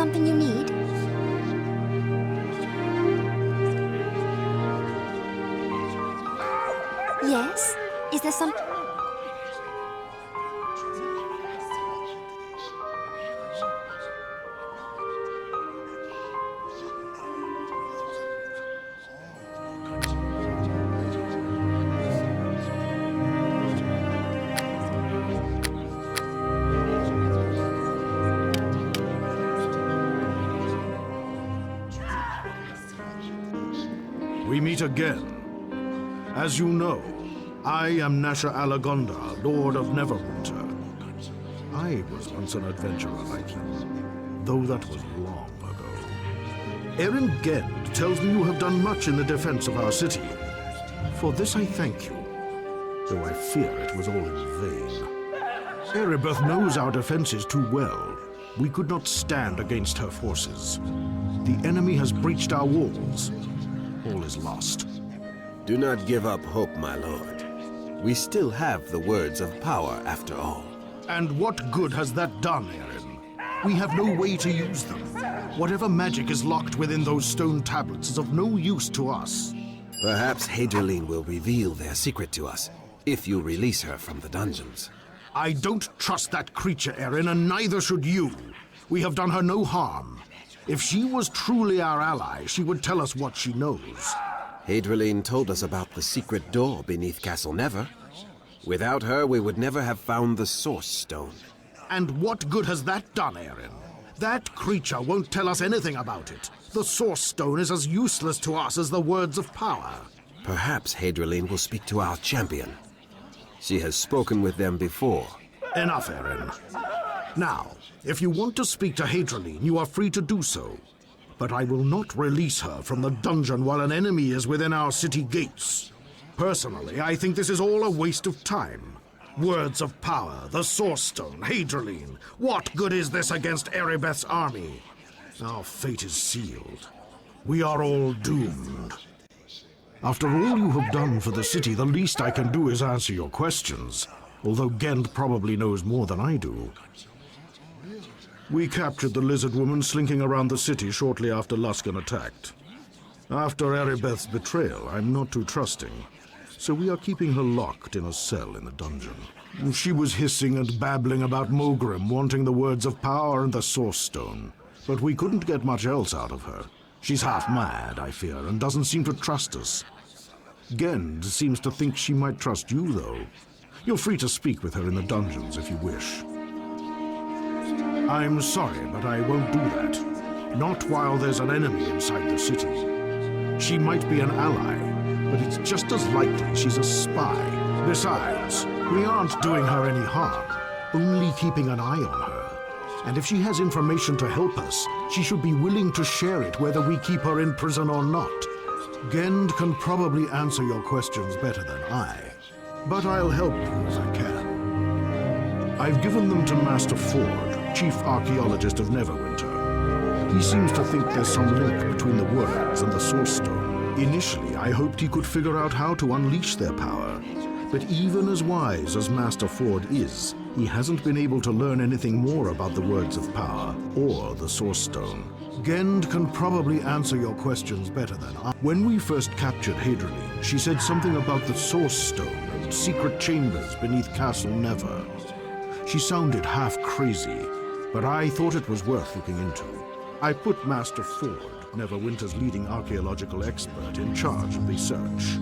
something you need? Yes? Is there some... We meet again. As you know, I am Nasha Alagonda, Lord of Neverwinter. I was once an adventurer like you, though that was long ago. Erin Gend tells me you have done much in the defense of our city. For this I thank you, though I fear it was all in vain. Aribeth knows our defenses too well. We could not stand against her forces. The enemy has breached our walls. All is lost. Do not give up hope, my lord. We still have the words of power, after all. And what good has that done, Erin? We have no way to use them. Whatever magic is locked within those stone tablets is of no use to us. Perhaps Hadrian will reveal their secret to us, if you release her from the dungeons. I don't trust that creature, Erin, and neither should you. We have done her no harm. If she was truly our ally, she would tell us what she knows. Hadrian told us about the secret door beneath Castle Never. Without her, we would never have found the Source Stone. And what good has that done, Erin? That creature won't tell us anything about it. The Source Stone is as useless to us as the words of power. Perhaps Hadrian will speak to our champion. She has spoken with them before. Enough, Erin. Now, if you want to speak to Hadrian, you are free to do so. But I will not release her from the dungeon while an enemy is within our city gates. Personally, I think this is all a waste of time. Words of power, the Source Stone, Hadrian. What good is this against Aribeth's army? Our fate is sealed. We are all doomed. After all you have done for the city, the least I can do is answer your questions, although Gend probably knows more than I do. We captured the lizard woman slinking around the city shortly after Luskan attacked. After Aribeth's betrayal, I'm not too trusting, so we are keeping her locked in a cell in the dungeon. She was hissing and babbling about Maugrim wanting the words of power and the Source Stone, but we couldn't get much else out of her. She's half mad, I fear, and doesn't seem to trust us. Gend seems to think she might trust you, though. You're free to speak with her in the dungeons if you wish. I'm sorry, but I won't do that. Not while there's an enemy inside the city. She might be an ally, but it's just as likely she's a spy. Besides, we aren't doing her any harm, only keeping an eye on her. And if she has information to help us, she should be willing to share it whether we keep her in prison or not. Gend can probably answer your questions better than I, but I'll help you if I can. I've given them to Master Ford, Chief Archaeologist of Neverwinter. He seems to think there's some link between the words and the Source Stone. Initially, I hoped he could figure out how to unleash their power. But even as wise as Master Ford is, he hasn't been able to learn anything more about the words of power or the Source Stone. Gend can probably answer your questions better than I. When we first captured Hadrian, she said something about the Source Stone and secret chambers beneath Castle Never. She sounded half crazy, but I thought it was worth looking into. I put Master Ford, Neverwinter's leading archaeological expert, in charge of the search.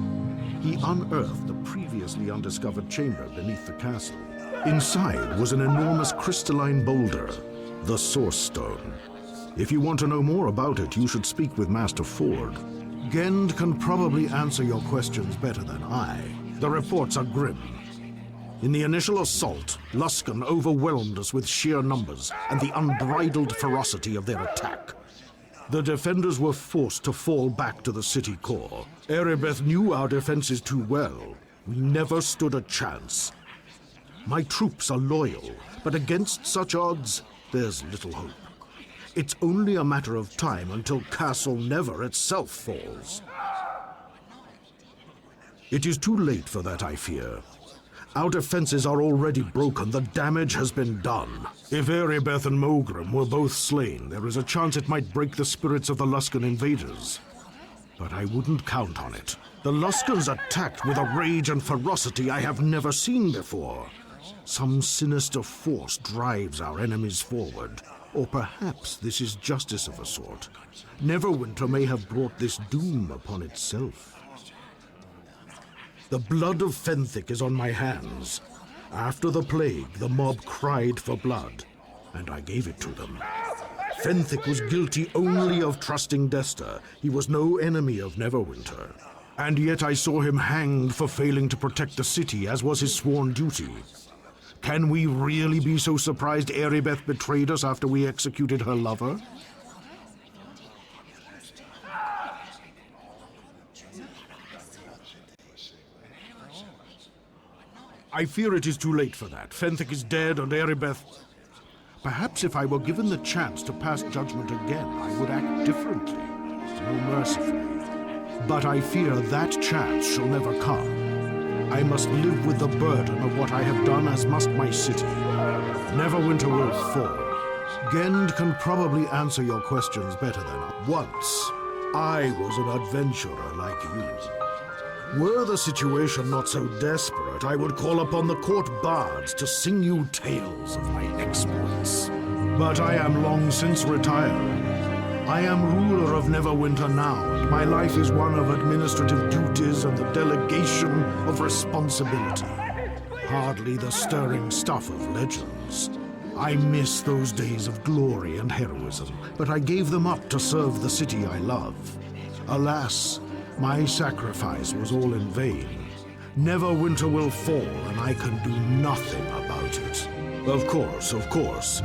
He unearthed a previously undiscovered chamber beneath the castle. Inside was an enormous crystalline boulder, the Source Stone. If you want to know more about it, you should speak with Master Ford. Gend can probably answer your questions better than I. The reports are grim. In the initial assault, Luskan overwhelmed us with sheer numbers and the unbridled ferocity of their attack. The defenders were forced to fall back to the city core. Aribeth knew our defenses too well. We never stood a chance. My troops are loyal, but against such odds, there's little hope. It's only a matter of time until Castle Never itself falls. It is too late for that, I fear. Our defenses are already broken. The damage has been done. If Aribeth and Maugrim were both slain, there is a chance it might break the spirits of the Luskan invaders. But I wouldn't count on it. The Luskans attacked with a rage and ferocity I have never seen before. Some sinister force drives our enemies forward. Or perhaps this is justice of a sort. Neverwinter may have brought this doom upon itself. The blood of Fenthic is on my hands. After the plague, the mob cried for blood, and I gave it to them. Fenthic was guilty only of trusting Desta. He was no enemy of Neverwinter. And yet I saw him hanged for failing to protect the city, as was his sworn duty. Can we really be so surprised Aribeth betrayed us after we executed her lover? I fear it is too late for that. Fenthic is dead and Aribeth... Perhaps if I were given the chance to pass judgment again, I would act differently, more mercifully. But I fear that chance shall never come. I must live with the burden of what I have done, as must my city. Neverwinter will fall. Gend can probably answer your questions better than I. Once, I was an adventurer like you. Were the situation not so desperate, I would call upon the court bards to sing you tales of my exploits. But I am long since retired. I am ruler of Neverwinter now, and my life is one of administrative duties and the delegation of responsibility. Hardly the stirring stuff of legends. I miss those days of glory and heroism, but I gave them up to serve the city I love. Alas, my sacrifice was all in vain. Neverwinter will fall, and I can do nothing about it. Of course.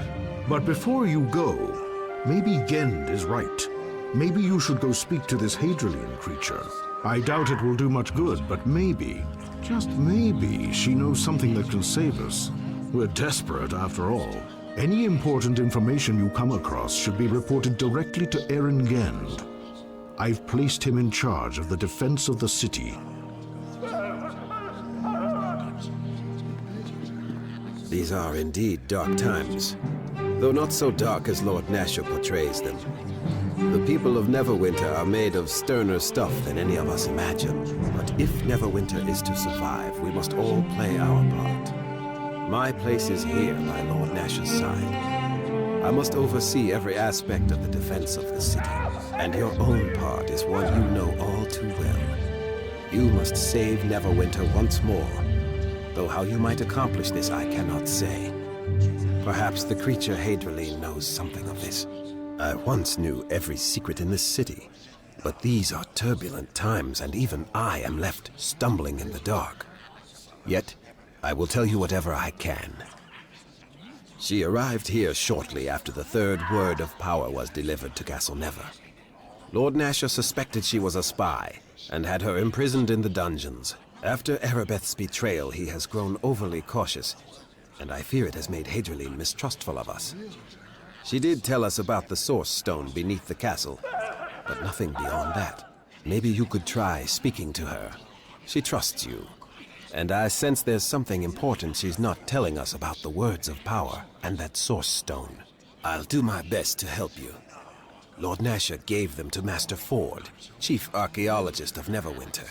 But before you go, maybe Gend is right. Maybe you should go speak to this Hadrian creature. I doubt it will do much good, but maybe, just maybe, she knows something that can save us. We're desperate, after all. Any important information you come across should be reported directly to Eren Gend. I've placed him in charge of the defense of the city. These are indeed dark times, though not so dark as Lord Nashor portrays them. The people of Neverwinter are made of sterner stuff than any of us imagine. But if Neverwinter is to survive, we must all play our part. My place is here by Lord Nashor's side. I must oversee every aspect of the defense of the city. And your own part is one you know all too well. You must save Neverwinter once more, though how you might accomplish this I cannot say. Perhaps the creature Hadrian knows something of this. I once knew every secret in this city, but these are turbulent times, and even I am left stumbling in the dark. Yet, I will tell you whatever I can. She arrived here shortly after the third word of power was delivered to Castle Never. Lord Nashor suspected she was a spy, and had her imprisoned in the dungeons. After Aribeth's betrayal, he has grown overly cautious, and I fear it has made Hadrian mistrustful of us. She did tell us about the Source Stone beneath the castle, but nothing beyond that. Maybe you could try speaking to her. She trusts you, and I sense there's something important she's not telling us about the words of power and that Source Stone. I'll do my best to help you. Lord Nashor gave them to Master Ford, chief archaeologist of Neverwinter.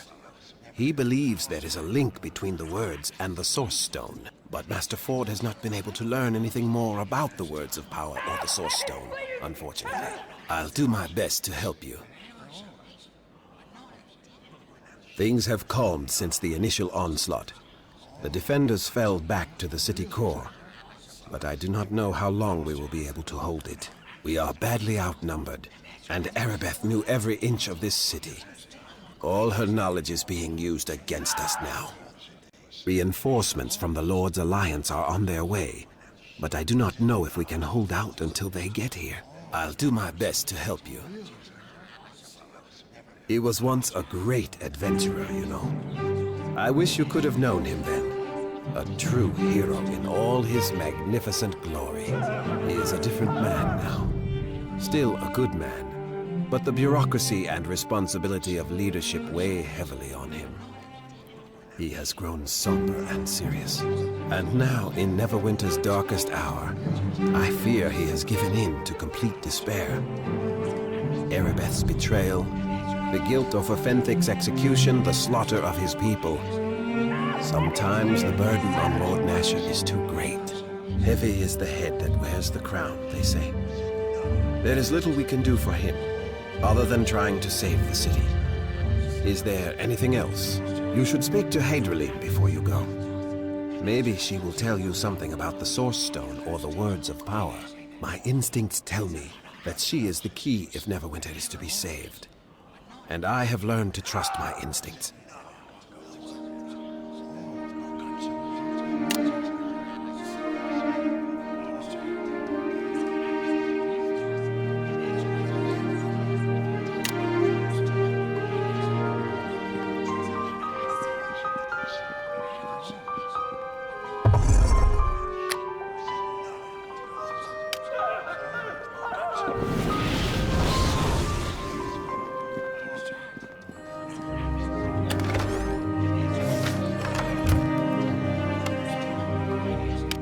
He believes there is a link between the words and the Source Stone, but Master Ford has not been able to learn anything more about the words of power or the Source Stone, unfortunately. I'll do my best to help you. Things have calmed since the initial onslaught. The defenders fell back to the city core, but I do not know how long we will be able to hold it. We are badly outnumbered, and Aribeth knew every inch of this city. All her knowledge is being used against us now. Reinforcements from the Lord's Alliance are on their way, but I do not know if we can hold out until they get here. I'll do my best to help you. He was once a great adventurer, you know. I wish you could have known him then. A true hero in all his magnificent glory. He is a different man now. Still a good man, but the bureaucracy and responsibility of leadership weigh heavily on him. He has grown somber and serious. And now, in Neverwinter's darkest hour, I fear he has given in to complete despair. Aribeth's betrayal, the guilt of Ofenthic's execution, the slaughter of his people. Sometimes the burden on Lord Nashor is too great. Heavy is the head that wears the crown, they say. There is little we can do for him, other than trying to save the city. Is there anything else? You should speak to Hydraline before you go. Maybe she will tell you something about the Source Stone or the Words of Power. My instincts tell me that she is the key if Neverwinter is to be saved. And I have learned to trust my instincts.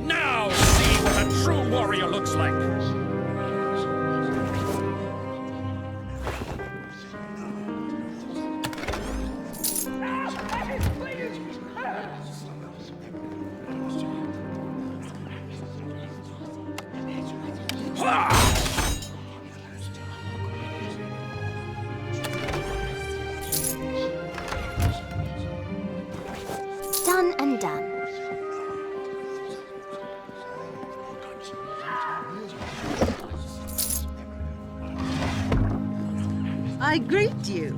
Now see what a true warrior looks like! Done and done. I greet you.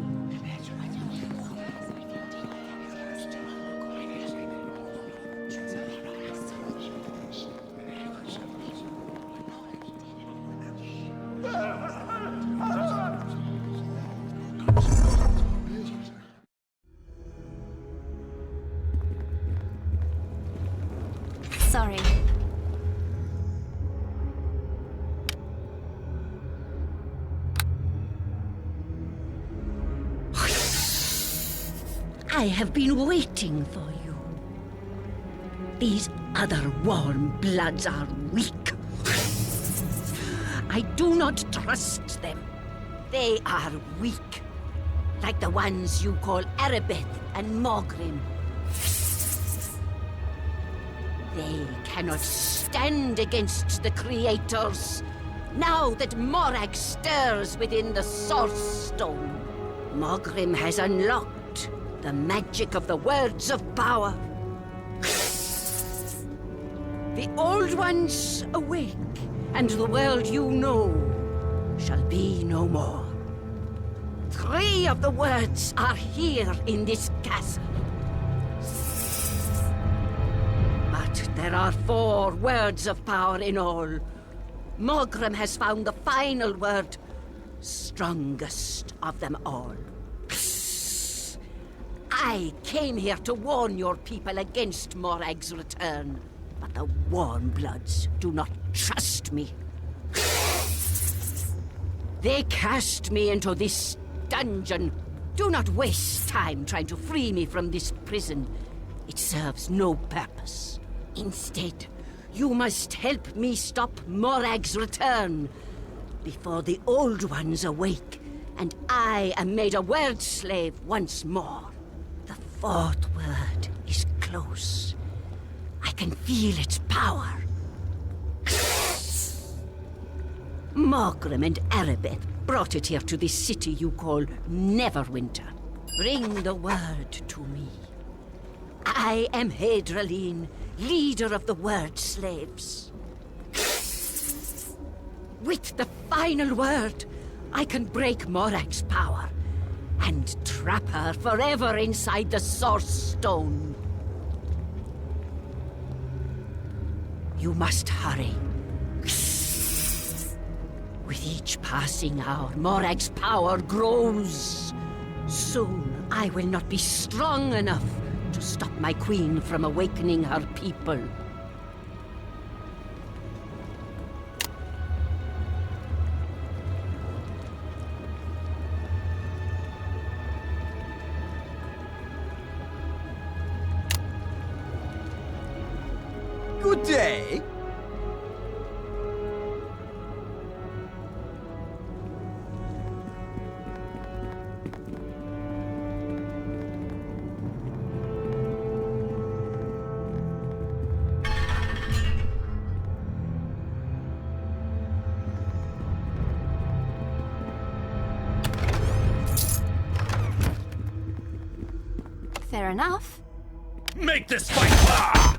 Sorry. I have been waiting for you. These other warm bloods are weak. I do not trust them. They are weak. Like the ones you call Aribeth and Maugrim. They cannot stand against the creators. Now that Morag stirs within the Source Stone, Maugrim has unlocked the magic of the Words of Power. The Old Ones awake, and the world you know shall be no more. 3 of the words are here in this castle. But there are 4 words of power in all. Maugrim has found the final word, strongest of them all. I came here to warn your people against Morag's return, but the Warmbloods do not trust me. They cast me into this dungeon. Do not waste time trying to free me from this prison. It serves no purpose. Instead, you must help me stop Morag's return before the Old Ones awake and I am made a word slave once more. The 4th word is close. I can feel its power. Maugrim and Aribeth brought it here to this city you call Neverwinter. Bring the word to me. I am Hydraline, leader of the Word Slaves. With the final word, I can break Morag's power and trap her forever inside the Source Stone. You must hurry. With each passing hour, Morag's power grows. Soon, I will not be strong enough to stop my queen from awakening her people. Good day. Fair enough. Make this fight! Ah!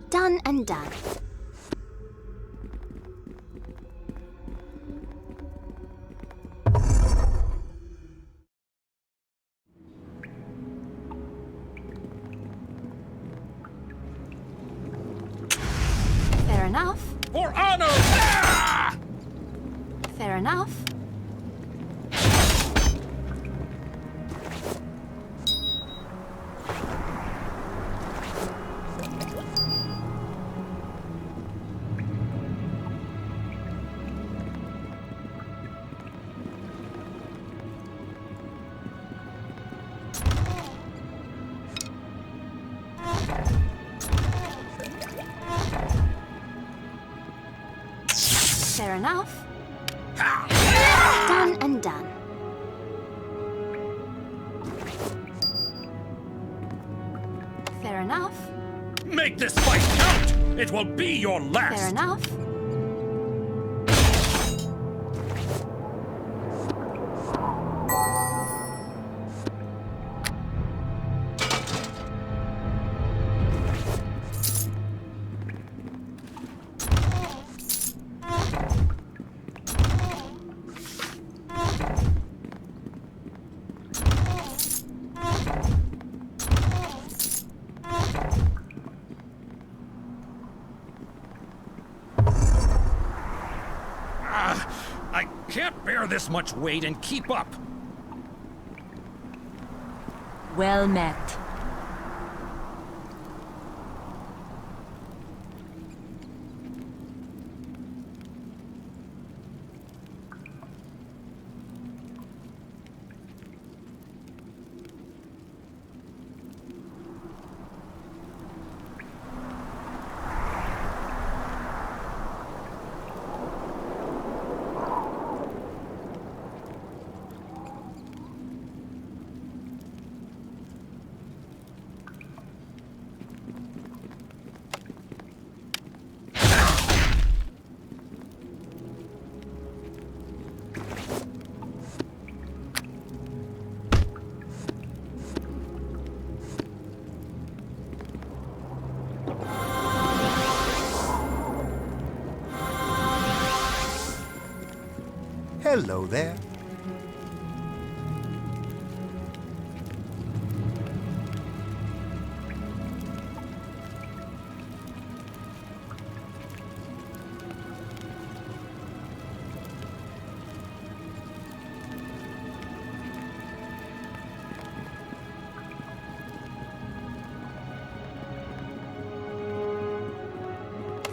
Done and done. Fair enough. For honor! Ah! Fair enough. Fair enough. Done and done. Fair enough. Make this fight count! It will be your last! Fair enough. I can't bear this much weight and keep up. Well met. Hello there.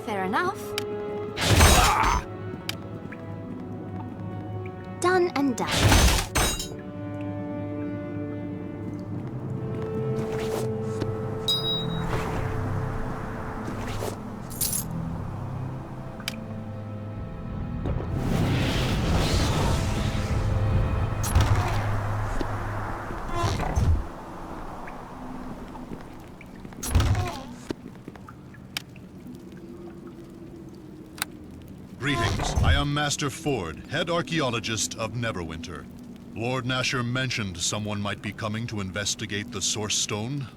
Fair enough. Done and done. Greetings. I am Master Ford, head archaeologist of Neverwinter. Lord Nasher mentioned someone might be coming to investigate the Source Stone.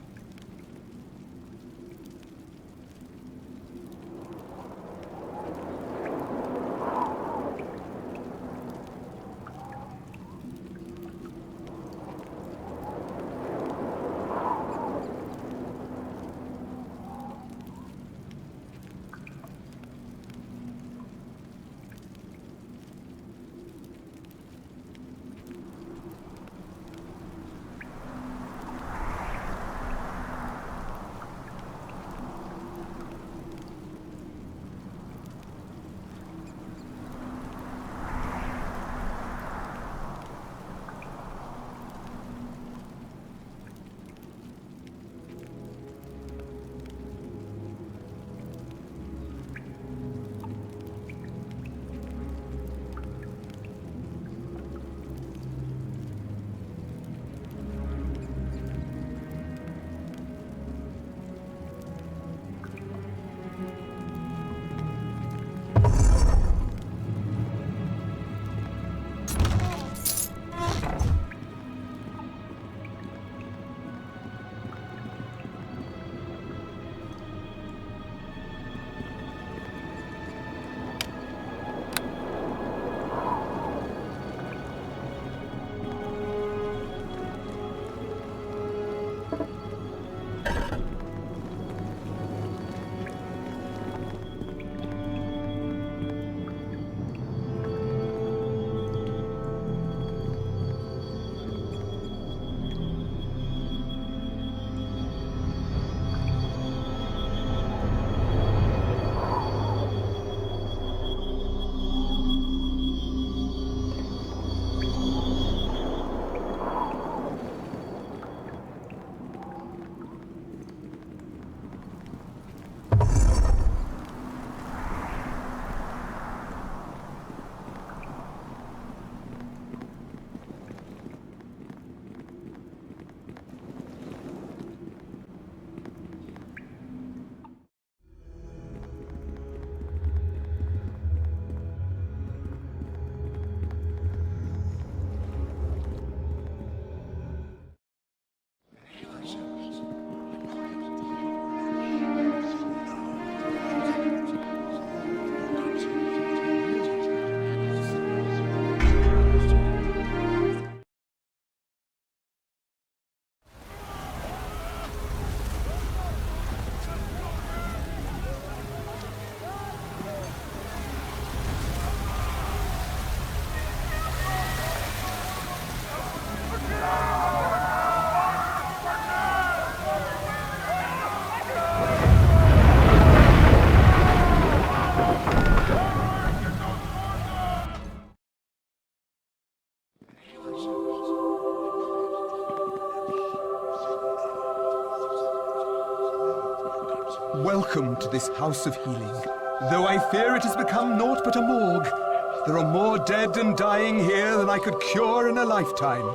Welcome to this house of healing. Though I fear it has become naught but a morgue, there are more dead and dying here than I could cure in a lifetime.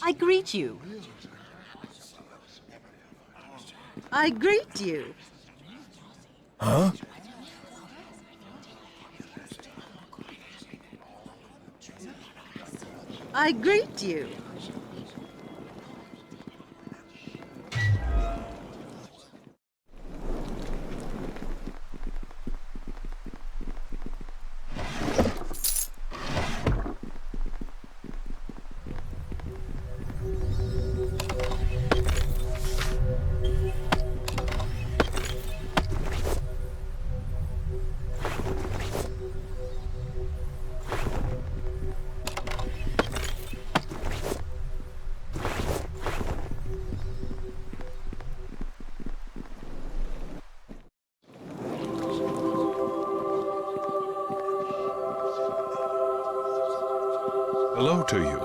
I greet you. I greet you. Huh? I greet you. Hello to you.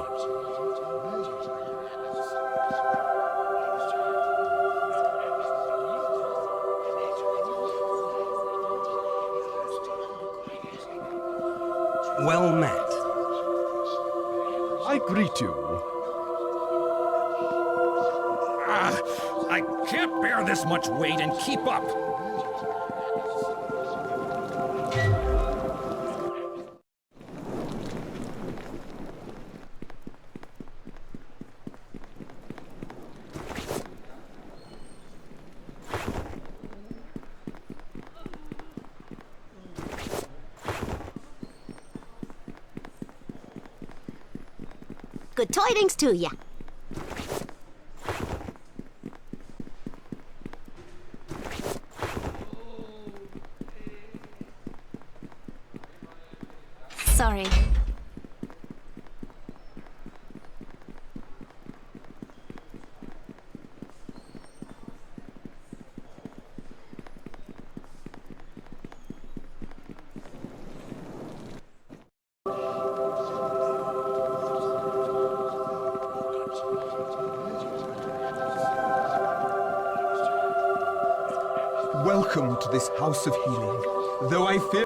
Well met. I greet you. I can't bear this much weight and keep up. Good tidings to ya. Sorry. Welcome to this house of healing. Though I fear...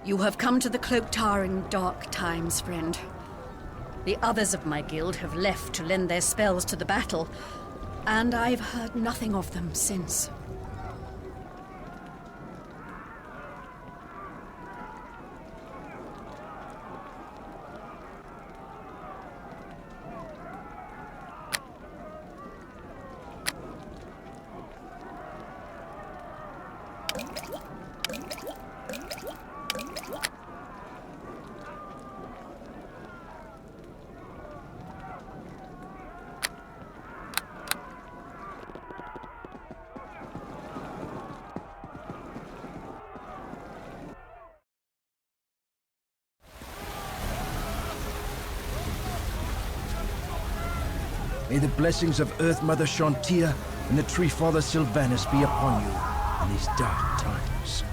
You have come to the Cloak Tower in dark times, friend. The others of my guild have left to lend their spells to the battle, and I've heard nothing of them since. May the blessings of Earth Mother Shantia and the Tree Father Sylvanus be upon you in these dark times.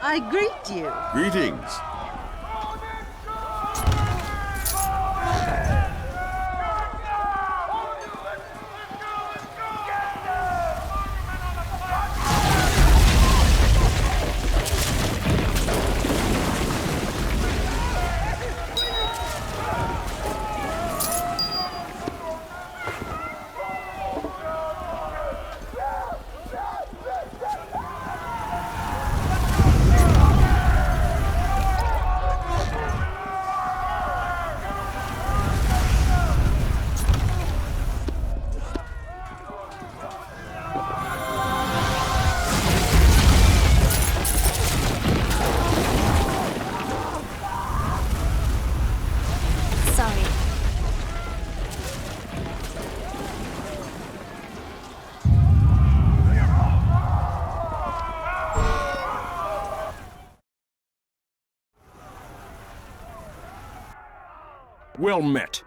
I greet you. Greetings. Sorry. Well met.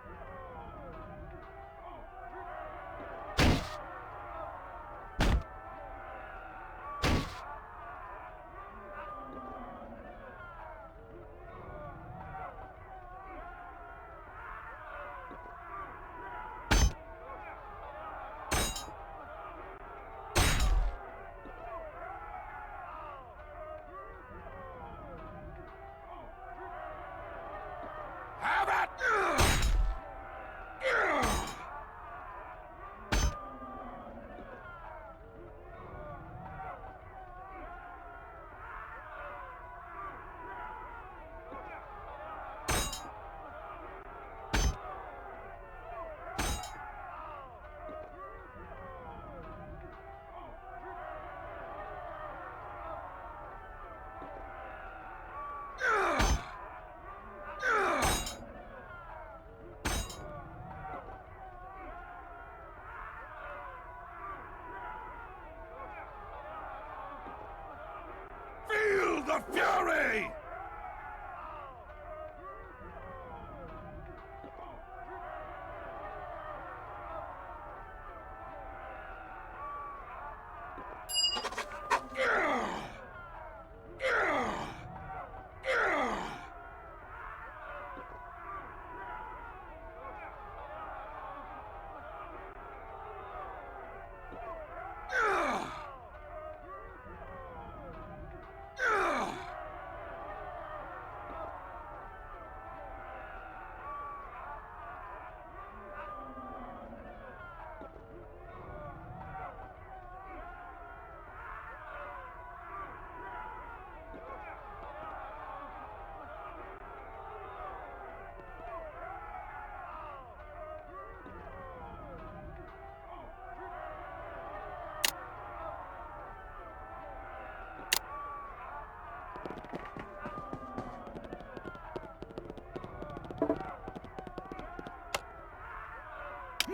Have it! Feel the fury!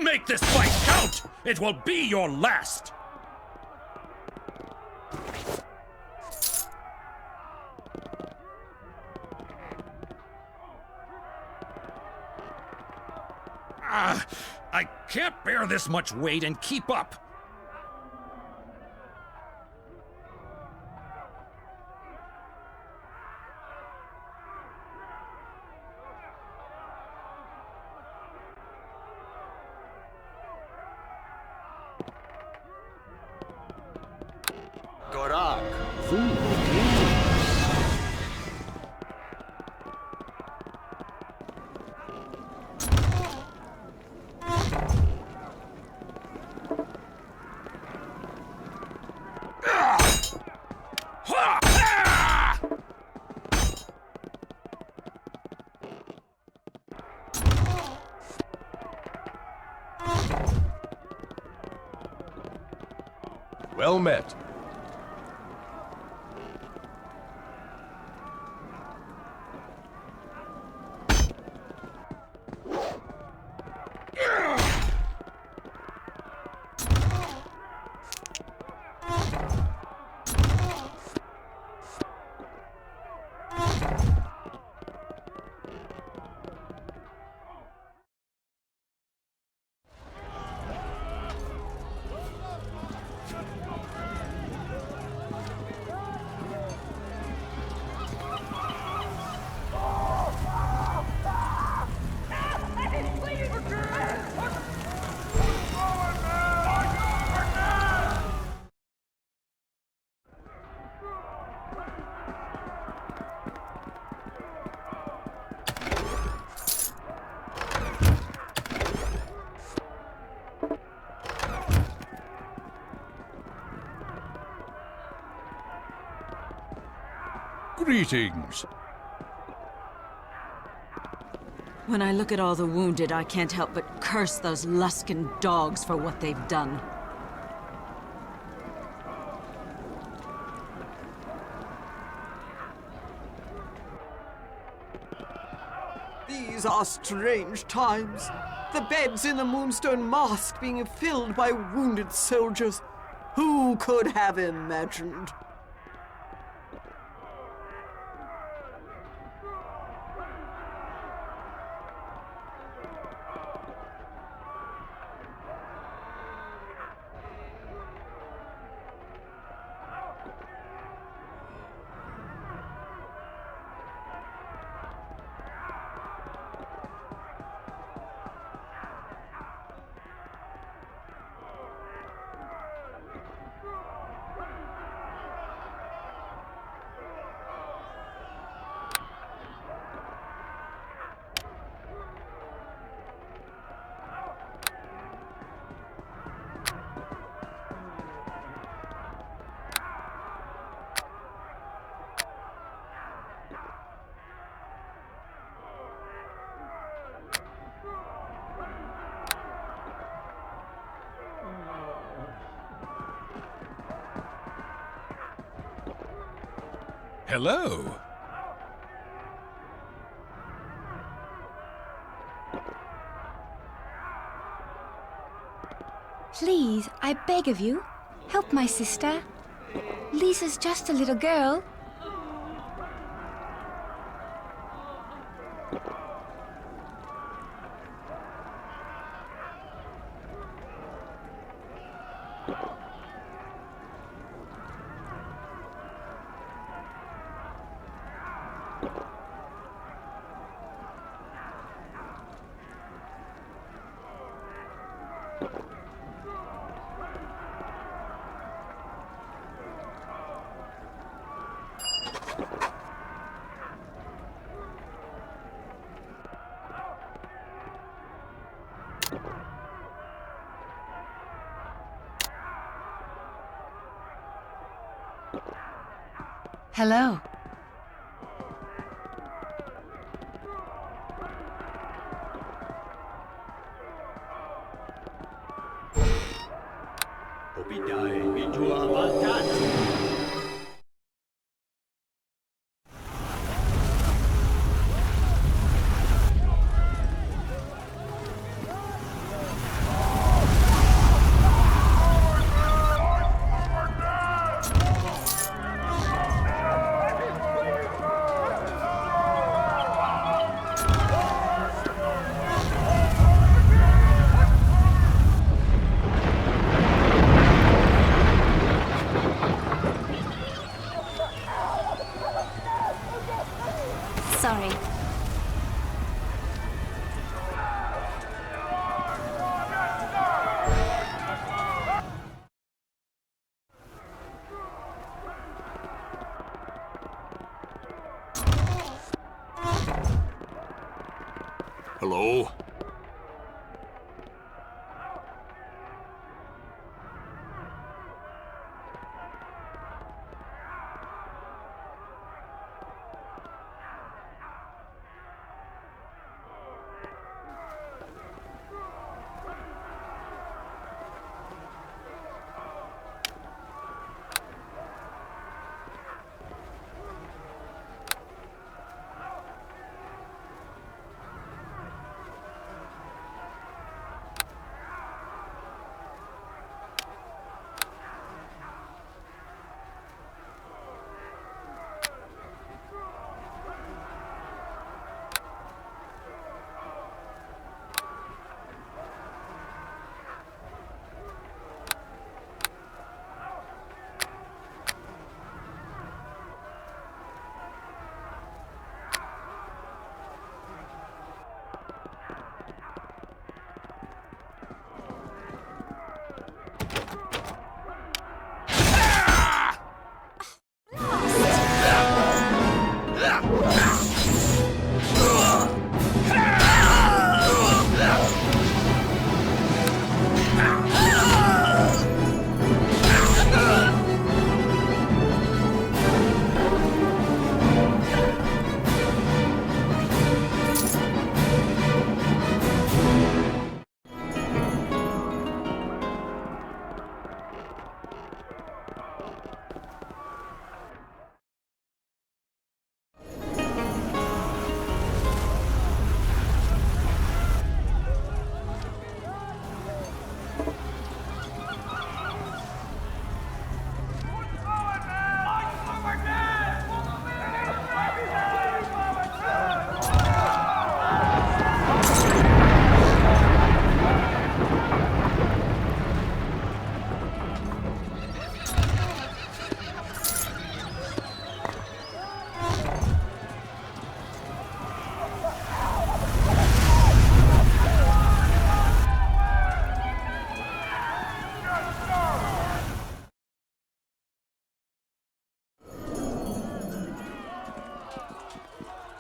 Make this fight count! It will be your last! I can't bear this much weight and keep up. Gorak. Well met. Greetings. When I look at all the wounded, I can't help but curse those Luskan dogs for what they've done. These are strange times. The beds in the Moonstone Mosque being filled by wounded soldiers. Who could have imagined? Hello. Please, I beg of you, help my sister. Lisa's just a little girl. Hello. Sorry. Hello?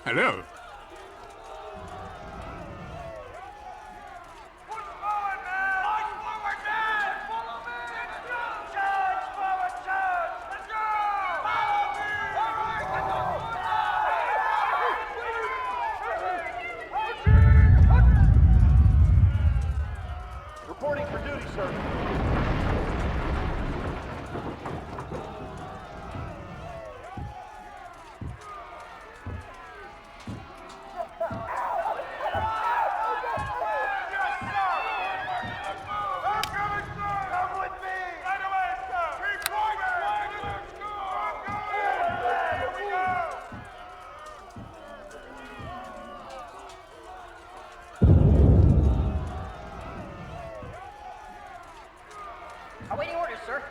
Hello. Reporting for duty, sir. Awaiting orders, sir.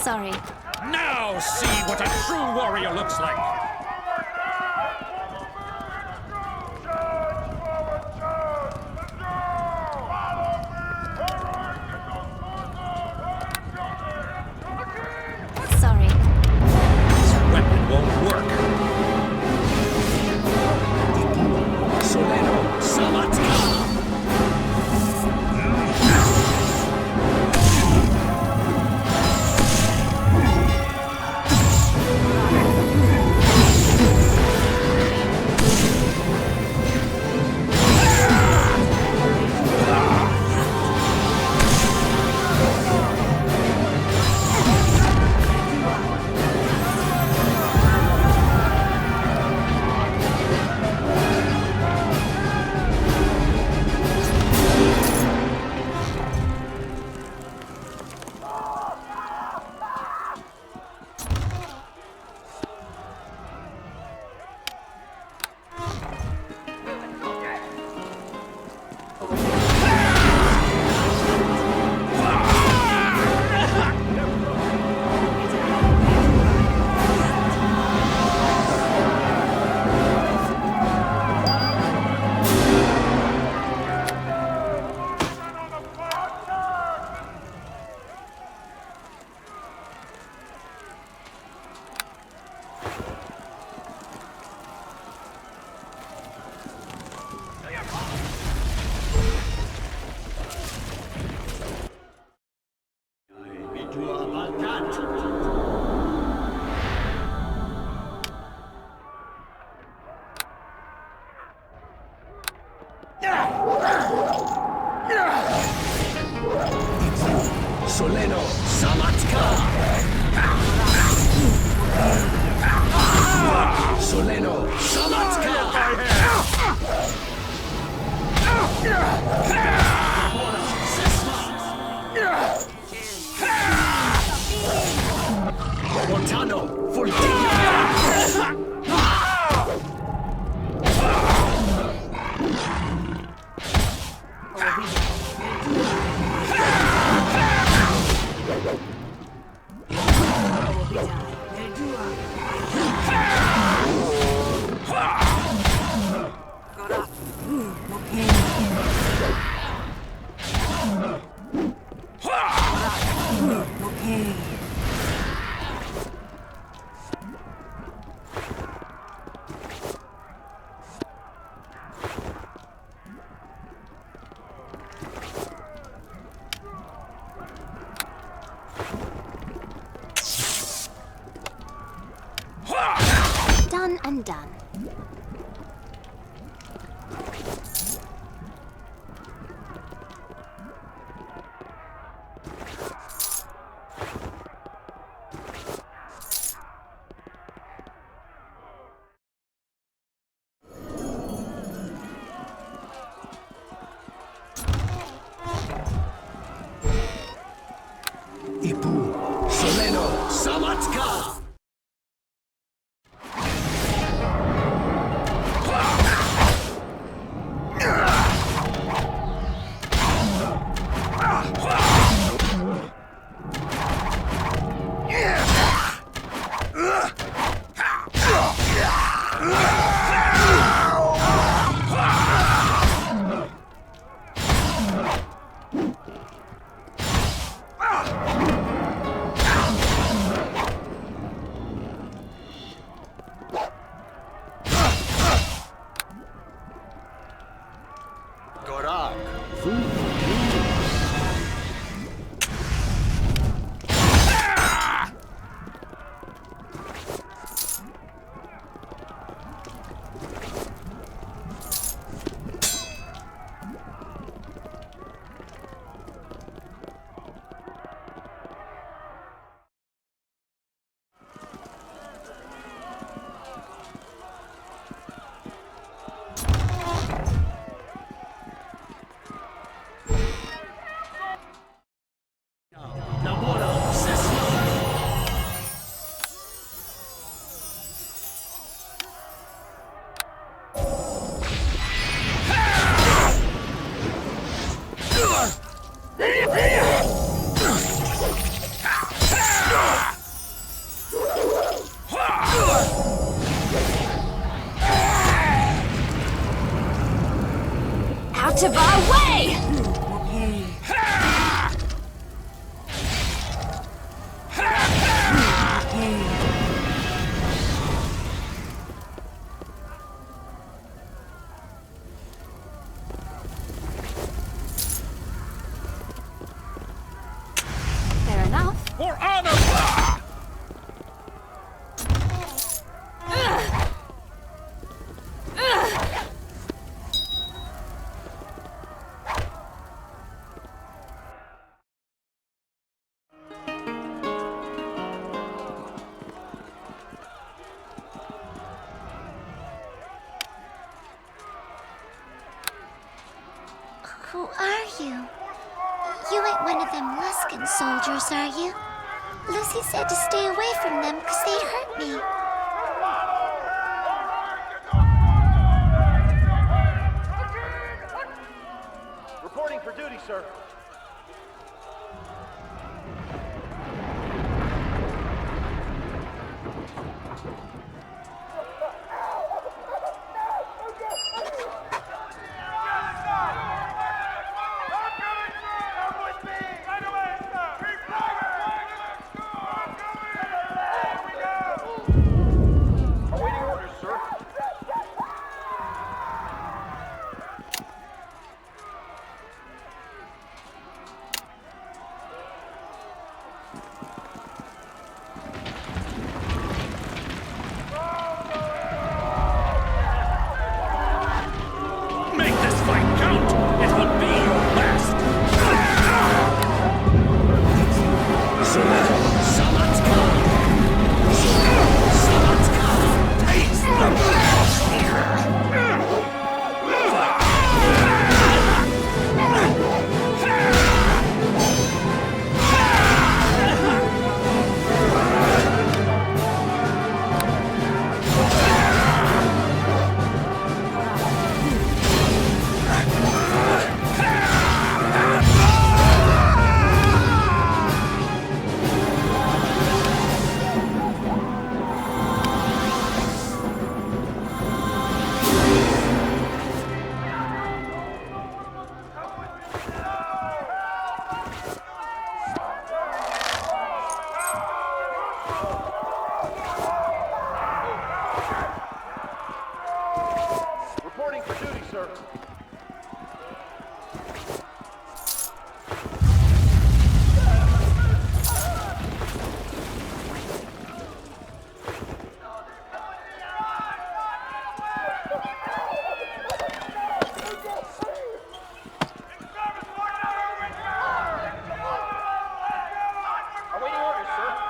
Sorry. Now see what a true warrior looks like. Sorry. This weapon won't work. Soleno, Samata! Soleno Samatka! Soleno Samatka! Montano Fultina! Done and done. Ipu Soleno Samatka! Out of our way! Fair enough. For honor! Who are you? You ain't one of them Luskan soldiers, are you? Lucy said to stay away from them because they'd hurt me. Reporting for duty, sir. Reporting for duty, sir. Awaiting orders, sir.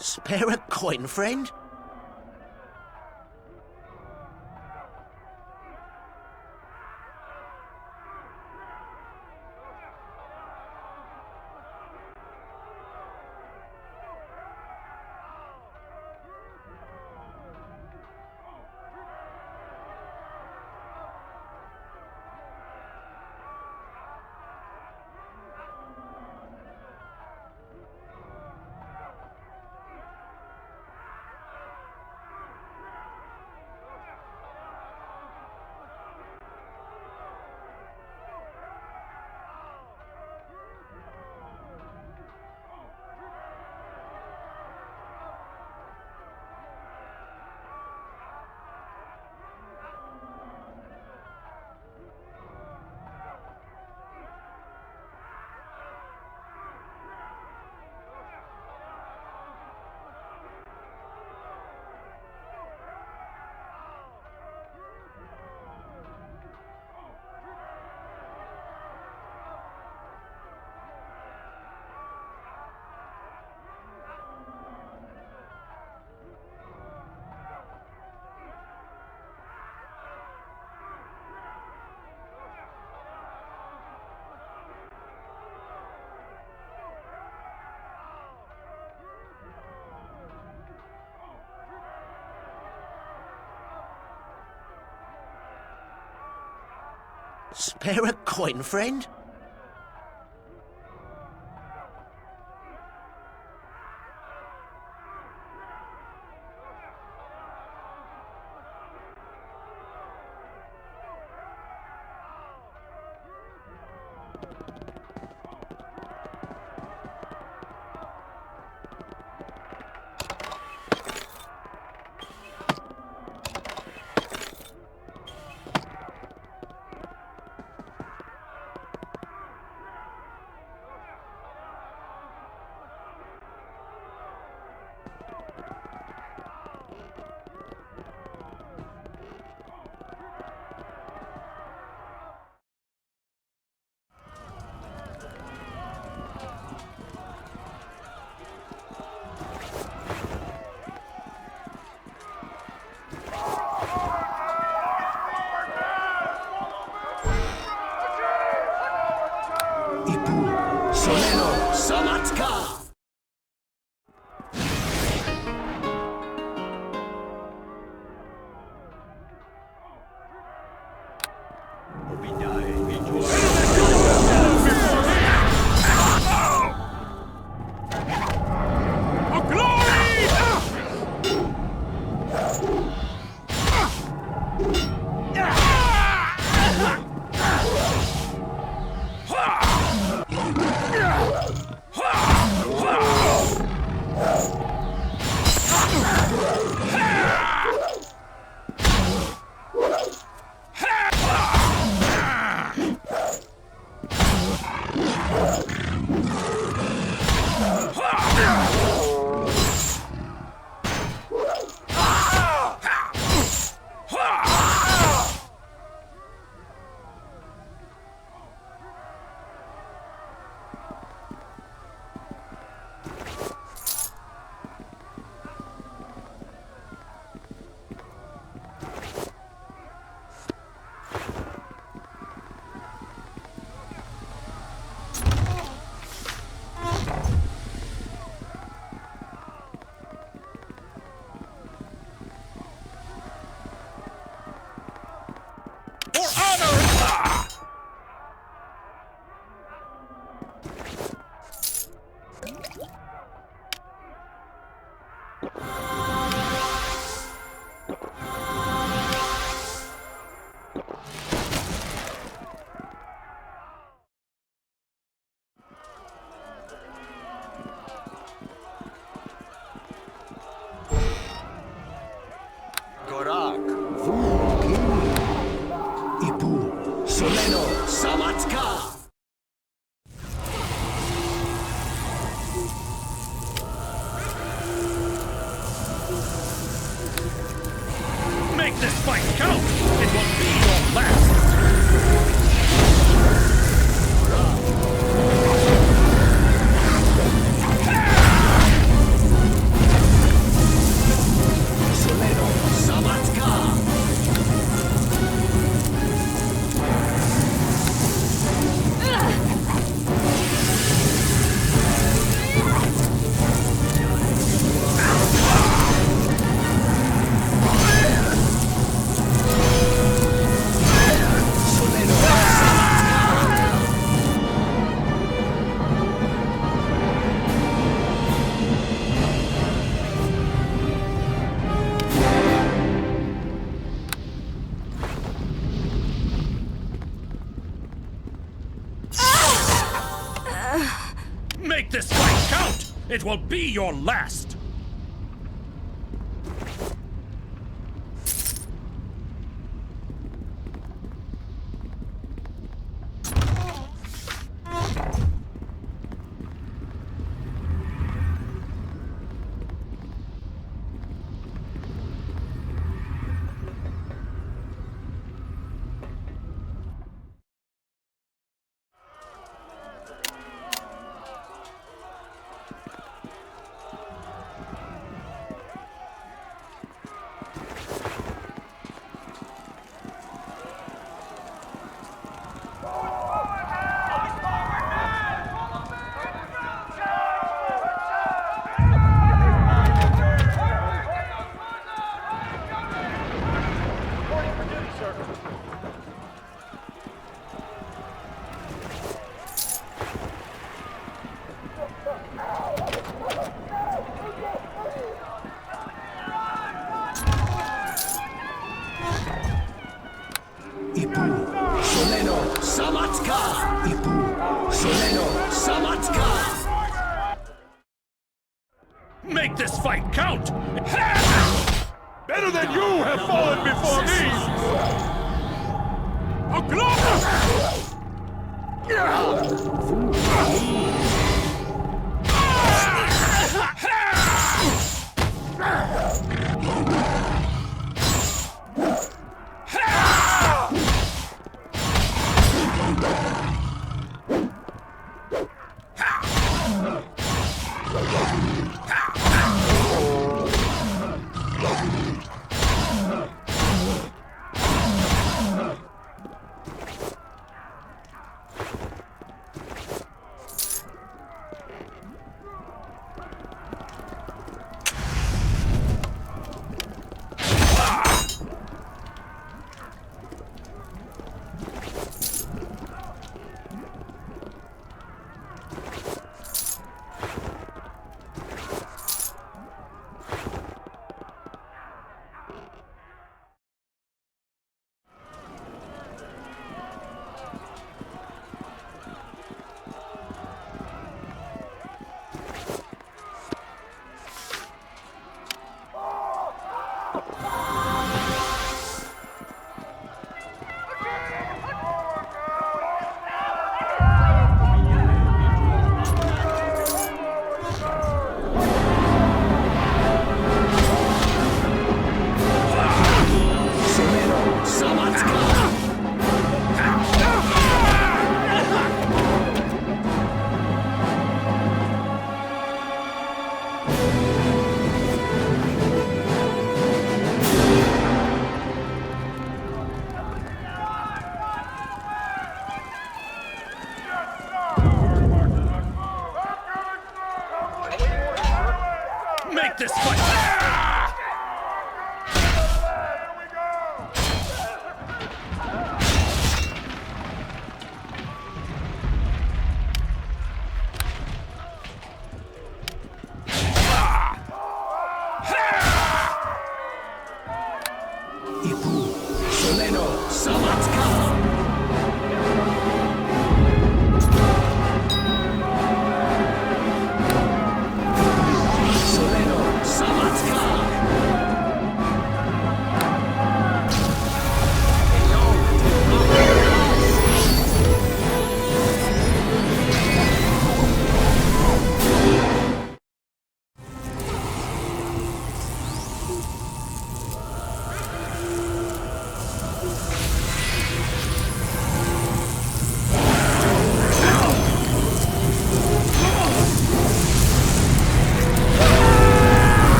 Spare a coin, friend? Spare a coin, friend? Soleno Samatka! Ipu, Soleno, Samatka! Make this fight count! It will be your last! Soleno, Samatka! Make this fight count! It will be your last! Samatka! Ipu, Soleno, Samatka! Make this fight count! Better than you have fallen before me!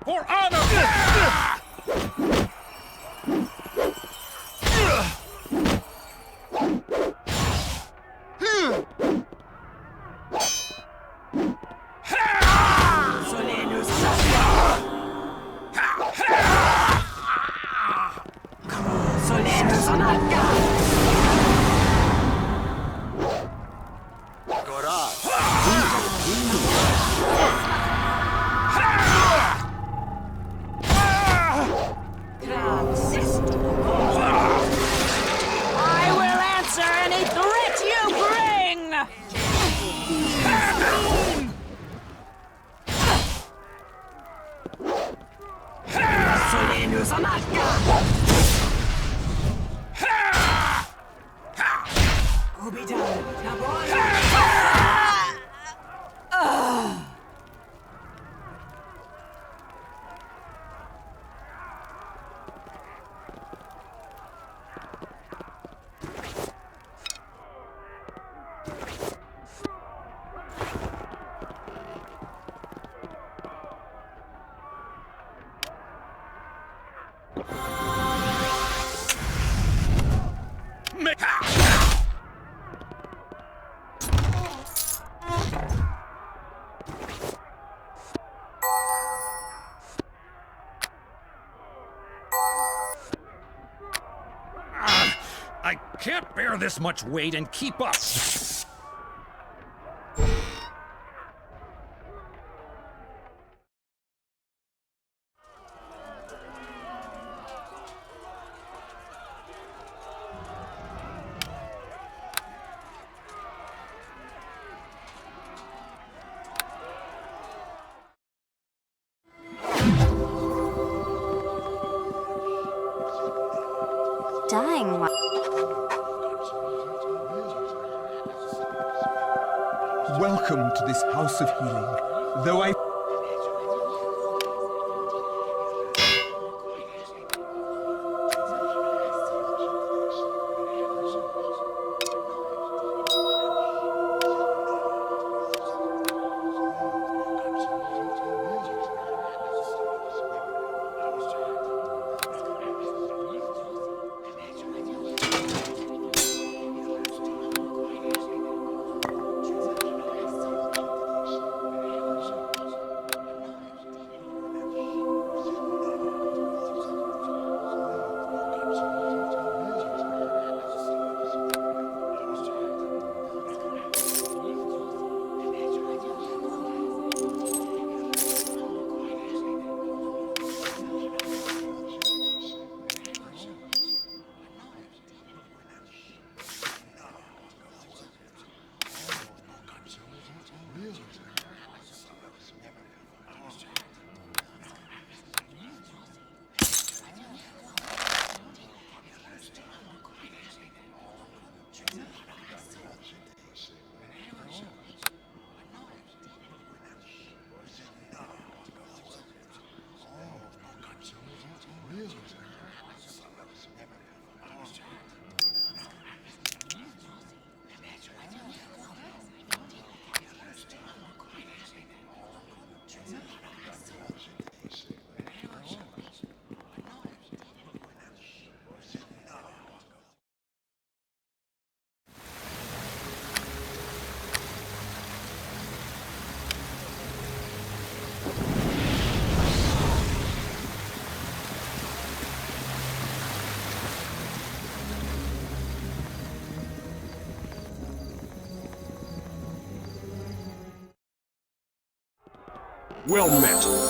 For honor! I will answer any threat you bring! I can't bear this much weight and keep up. Dying one. Welcome to this house of healing. Though I... Well met.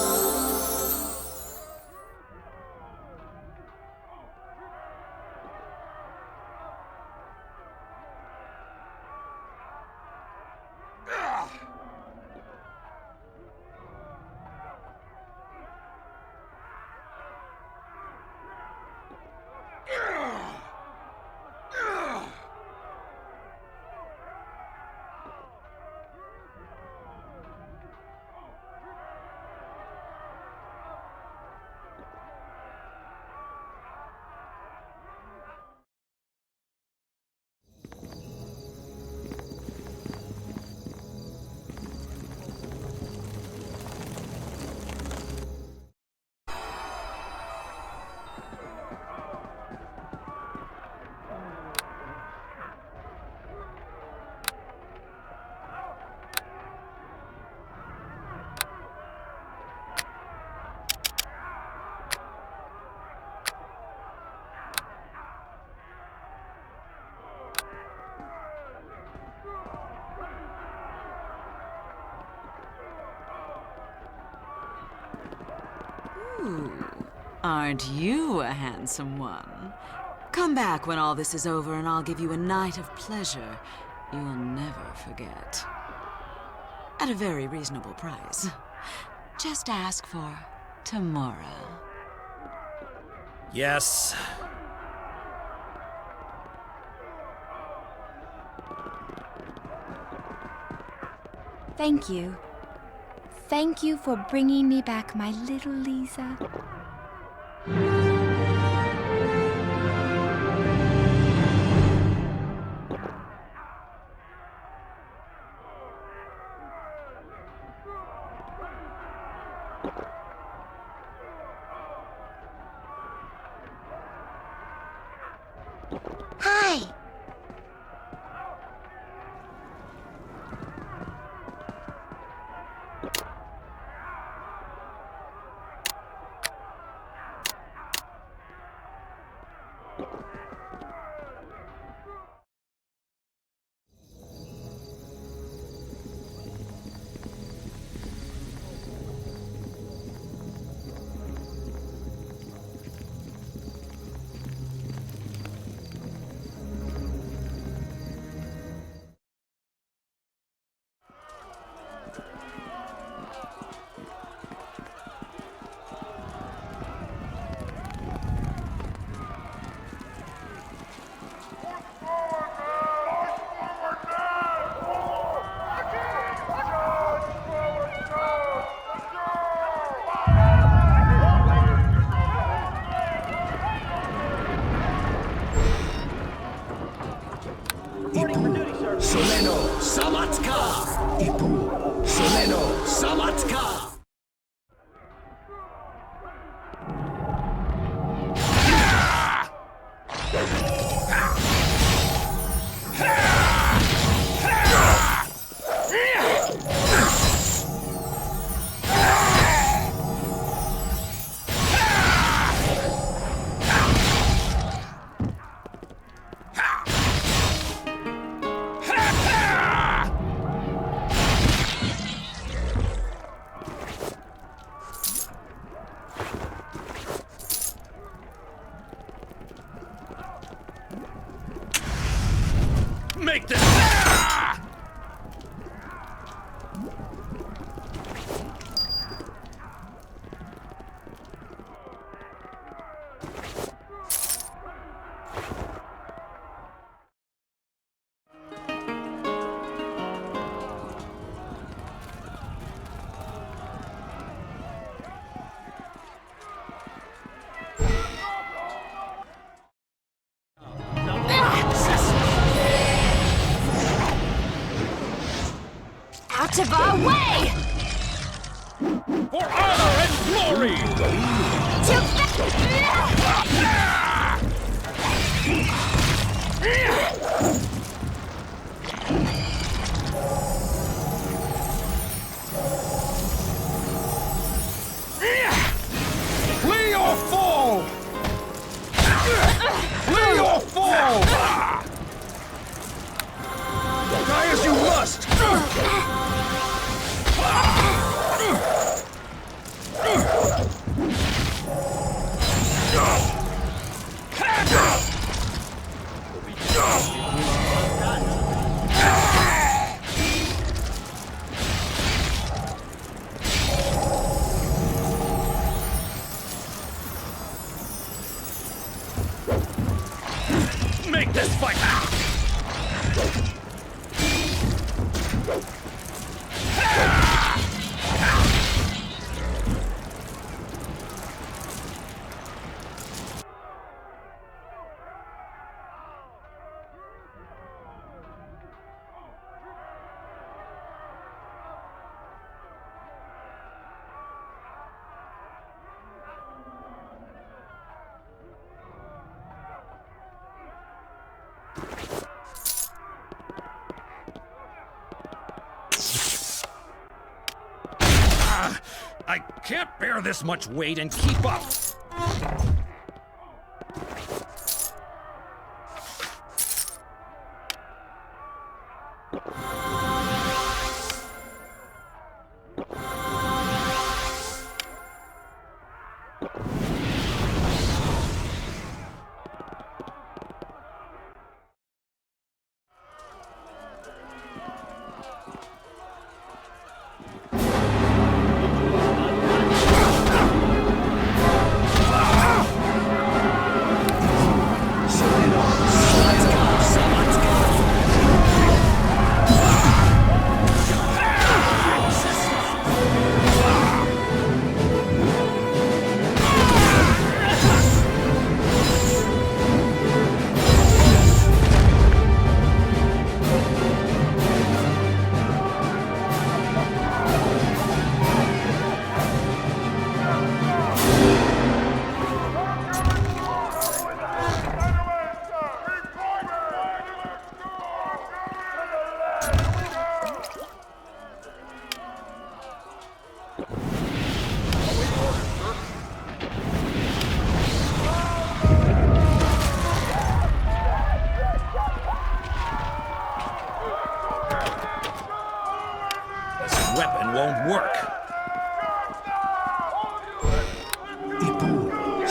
Ooh, aren't you a handsome one? Come back when all this is over and I'll give you a night of pleasure you'll never forget. At a very reasonable price. Just ask for tomorrow. Yes. Thank you. Thank you for bringing me back my little Lisa. Hi. Soleno Samatka! Ipu Soleno Samatka! Make this. Out of our way! For honor and glory! Flee or fall! Flee or fall! Die as you must! Make this fight! I can't bear this much weight and keep up!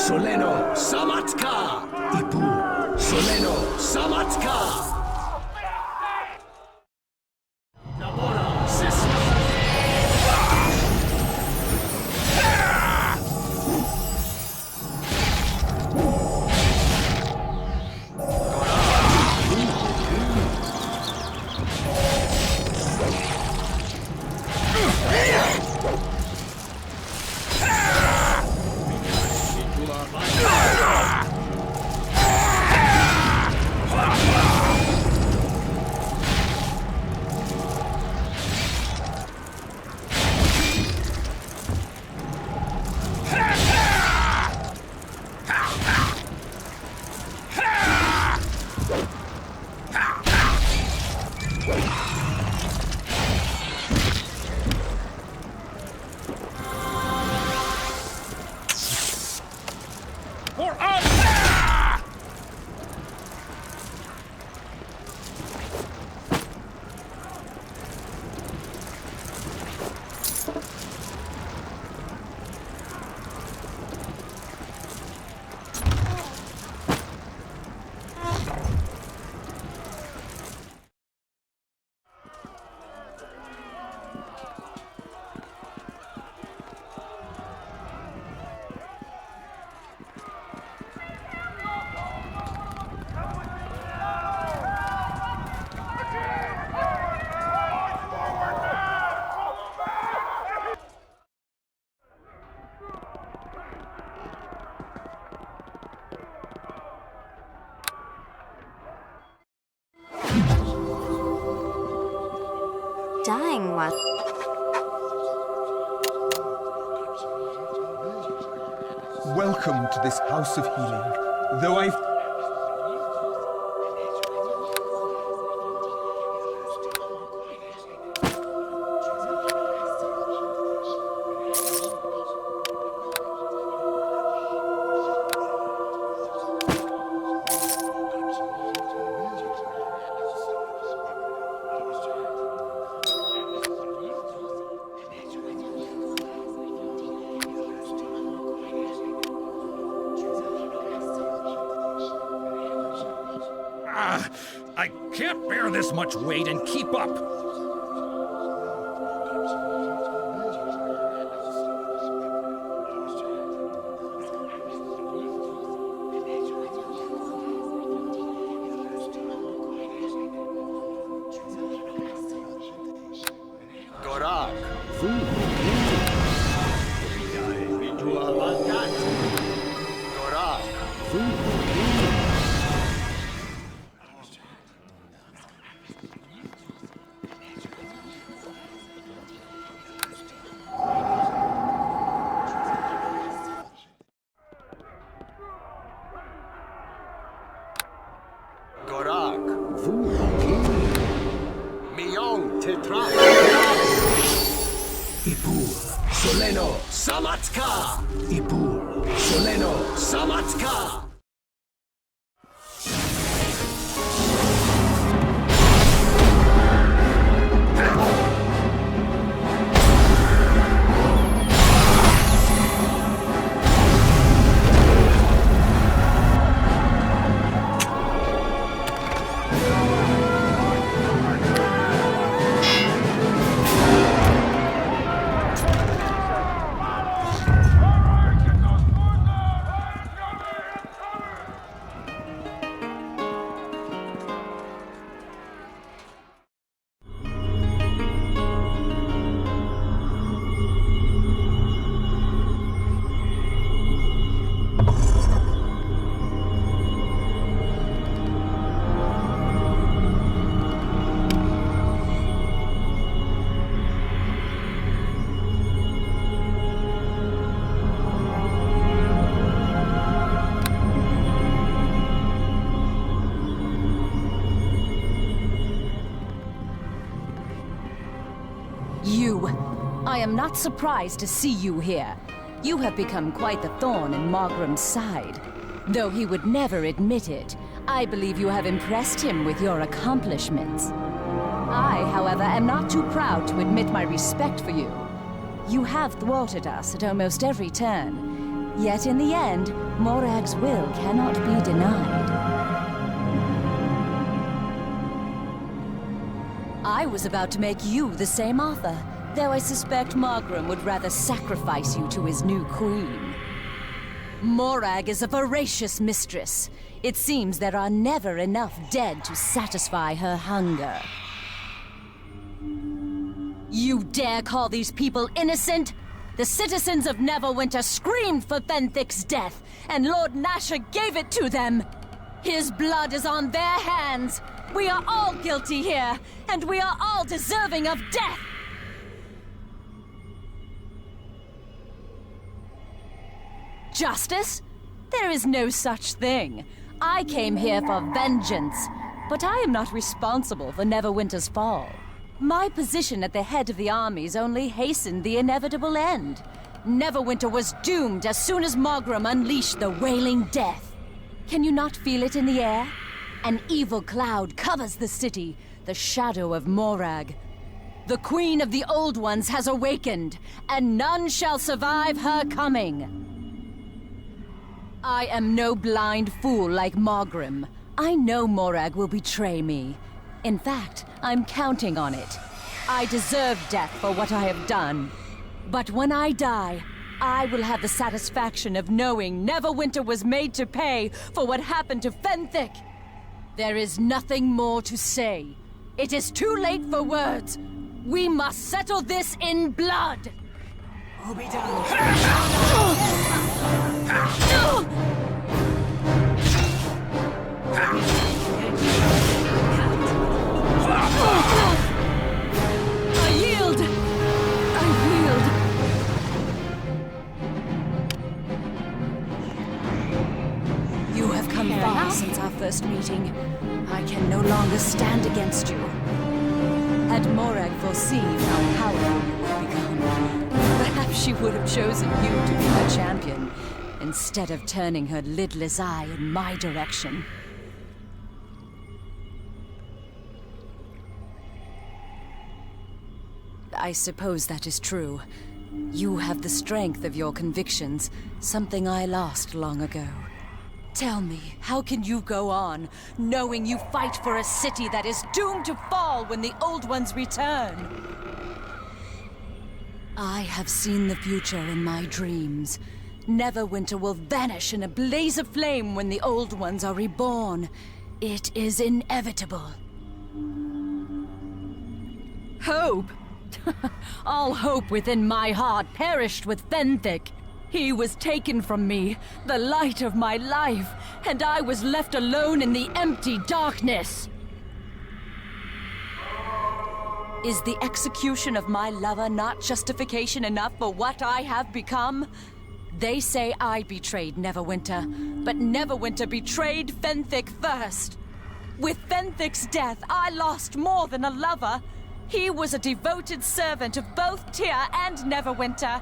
Soleno Samatka! Ipu! Soleno Samatka! Dying what? Welcome to this house of healing. Though I've... I can't bear this much weight and keep up. Gorak. Soleno Samatka! Ipu! Soleno Samatka! I am not surprised to see you here. You have become quite the thorn in Maugrim's side. Though he would never admit it, I believe you have impressed him with your accomplishments. I, however, am not too proud to admit my respect for you. You have thwarted us at almost every turn, Yet in the end, Morag's will cannot be denied. I was about to make you the same offer, though I suspect Maugrim would rather sacrifice you to his new queen. Morag is a voracious mistress. It seems there are never enough dead to satisfy her hunger. You dare call these people innocent? The citizens of Neverwinter screamed for Fenthic's death, and Lord Nasher gave it to them. His blood is on their hands. We are all guilty here, and we are all deserving of death. Justice? There is no such thing. I came here for vengeance, but I am not responsible for Neverwinter's fall. My position at the head of the armies only hastened the inevitable end. Neverwinter was doomed as soon as Maugrim unleashed the wailing death. Can you not feel it in the air? An evil cloud covers the city, the shadow of Morag. The Queen of the Old Ones has awakened, and none shall survive her coming. I am no blind fool like Maugrim. I know Morag will betray me. In fact, I'm counting on it. I deserve death for what I have done. But when I die, I will have the satisfaction of knowing Neverwinter was made to pay for what happened to Fenthic. There is nothing more to say. It is too late for words. We must settle this in blood. I yield! I yield! You have come far since our first meeting. I can no longer stand against you. Had Morag foreseen how powerful you would become, perhaps she would have chosen you to be her champion, instead of turning her lidless eye in my direction. I suppose that is true. You have the strength of your convictions, something I lost long ago. Tell me, how can you go on, knowing you fight for a city that is doomed to fall when the Old Ones return? I have seen the future in my dreams. Neverwinter will vanish in a blaze of flame when the Old Ones are reborn. It is inevitable. Hope? All hope within my heart perished with Fenthic. He was taken from me, the light of my life, and I was left alone in the empty darkness. Is the execution of my lover not justification enough for what I have become? They say I betrayed Neverwinter, but Neverwinter betrayed Fenthic first. With Fenthic's death, I lost more than a lover. He was a devoted servant of both Tyr and Neverwinter,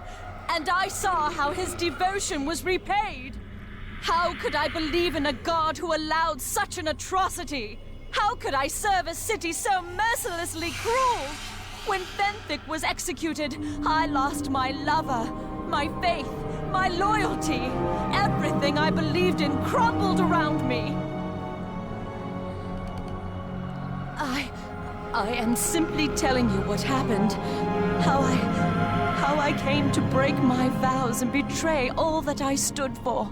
and I saw how his devotion was repaid. How could I believe in a god who allowed such an atrocity? How could I serve a city so mercilessly cruel? When Fenthic was executed, I lost my lover, my faith, my loyalty. Everything I believed in crumbled around me. I am simply telling you what happened. How I came to break my vows and betray all that I stood for.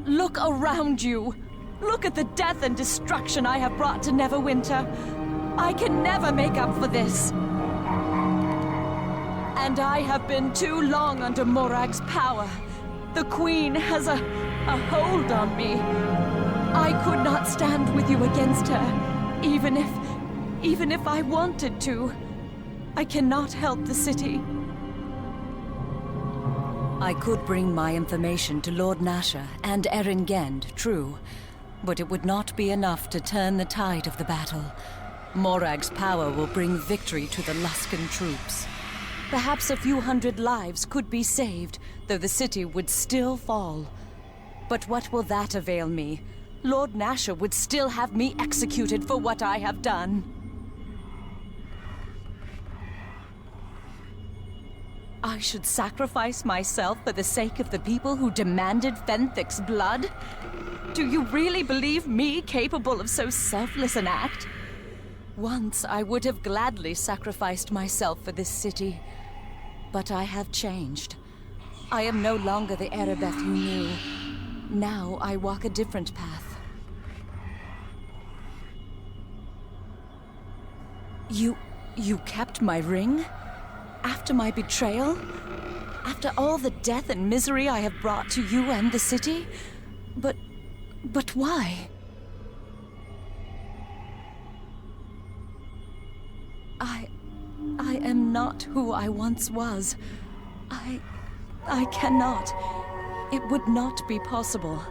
Look around you. Look at the death and destruction I have brought to Neverwinter. I can never make up for this. And I have been too long under Morag's power. The Queen has a hold on me. I could not stand with you against her, even if I wanted to. I cannot help the city. I could bring my information to Lord Nasher and Erengend, true, but it would not be enough to turn the tide of the battle. Morag's power will bring victory to the Luskan troops. Perhaps a few hundred lives could be saved, though the city would still fall. But what will that avail me? Lord Nasher would still have me executed for what I have done. I should sacrifice myself for the sake of the people who demanded Fenthic's blood? Do you really believe me capable of so selfless an act? Once I would have gladly sacrificed myself for this city, but I have changed. I am no longer the Aribeth you knew. Now I walk a different path. You kept my ring? After my betrayal? After all the death and misery I have brought to you and the city? But why? I am not who I once was. I cannot. It would not be possible.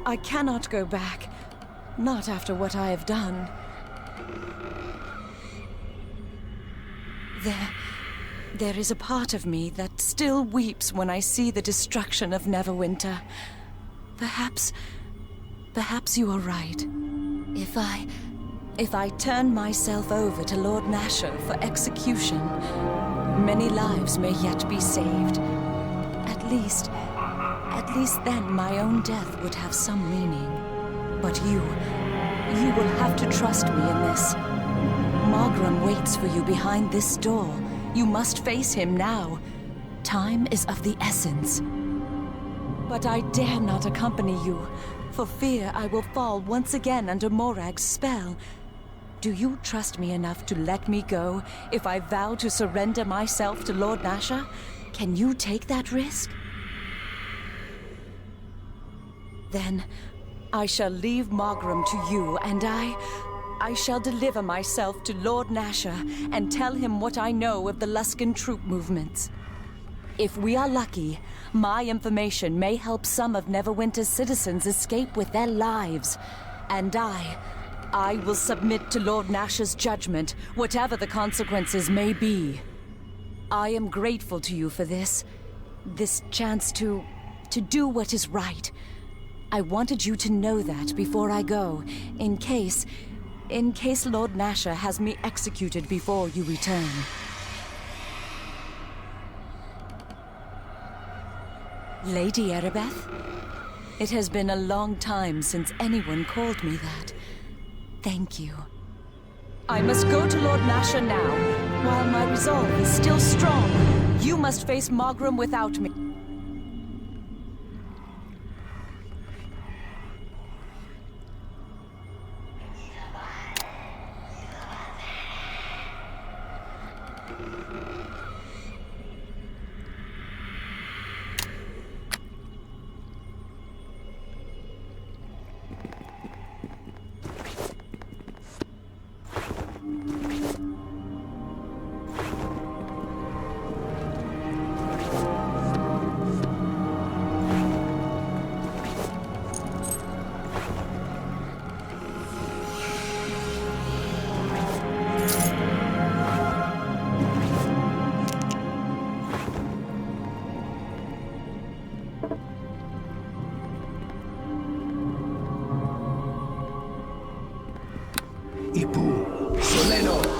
I cannot go back. Not after what I have done. There is a part of me that still weeps when I see the destruction of Neverwinter. Perhaps you are right. If I turn myself over to Lord Nasher for execution, many lives may yet be saved. At least then my own death would have some meaning. But you will have to trust me in this. Maugrim waits for you behind this door. You must face him now. Time is of the essence. But I dare not accompany you, for fear I will fall once again under Morag's spell. Do you trust me enough to let me go if I vow to surrender myself to Lord Nasher? Can you take that risk? Then I shall leave Maugrim to you, and I shall deliver myself to Lord Nasher and tell him what I know of the Luskan troop movements. If we are lucky, my information may help some of Neverwinter's citizens escape with their lives. And I will submit to Lord Nasher's judgment, whatever the consequences may be. I am grateful to you for this chance to do what is right. I wanted you to know that before I go, in case Lord Nasher has me executed before you return. Lady Aribeth, it has been a long time since anyone called me that. Thank you. I must go to Lord Nasher now. While my resolve is still strong, you must face Maugrim without me.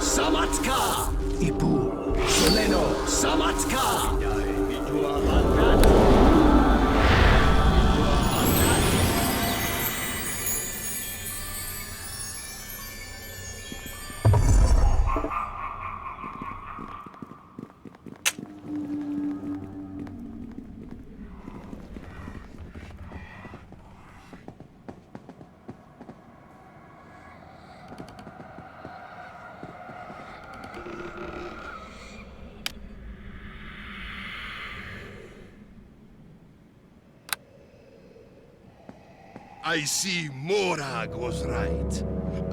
Samatka! Ipu! Soleno! Samatka! I see Morag was right.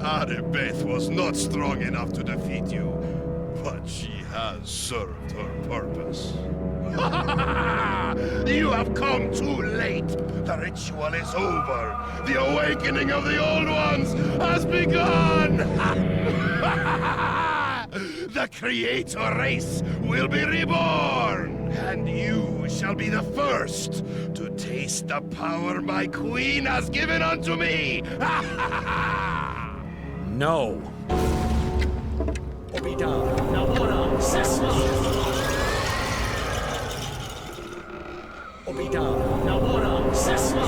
Aribeth was not strong enough to defeat you, but she has served her purpose. You have come too late. The ritual is over. The awakening of the Old Ones has begun! The Creator race will be reborn, and you shall be the first to taste the power my queen has given unto me! No. Obida, Nawara, Sesma.